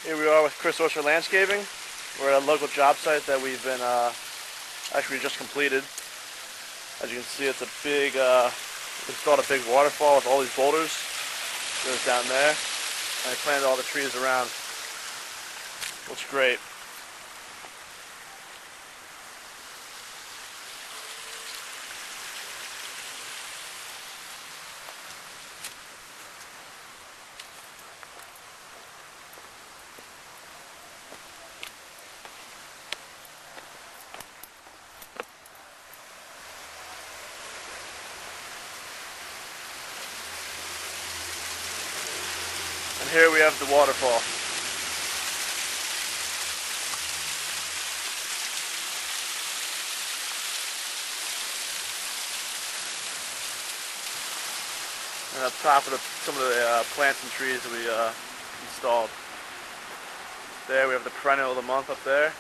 Here we are with Chris Orchard Landscaping. We're at a local job site that we've been actually just completed. As you can see, it's a big, we installed a big waterfall with all these boulders. Goes down there, and I planted all the trees around. Looks great. And here we have the waterfall. And up top of some of the plants and trees that we installed. There we have the perennial of the month up there.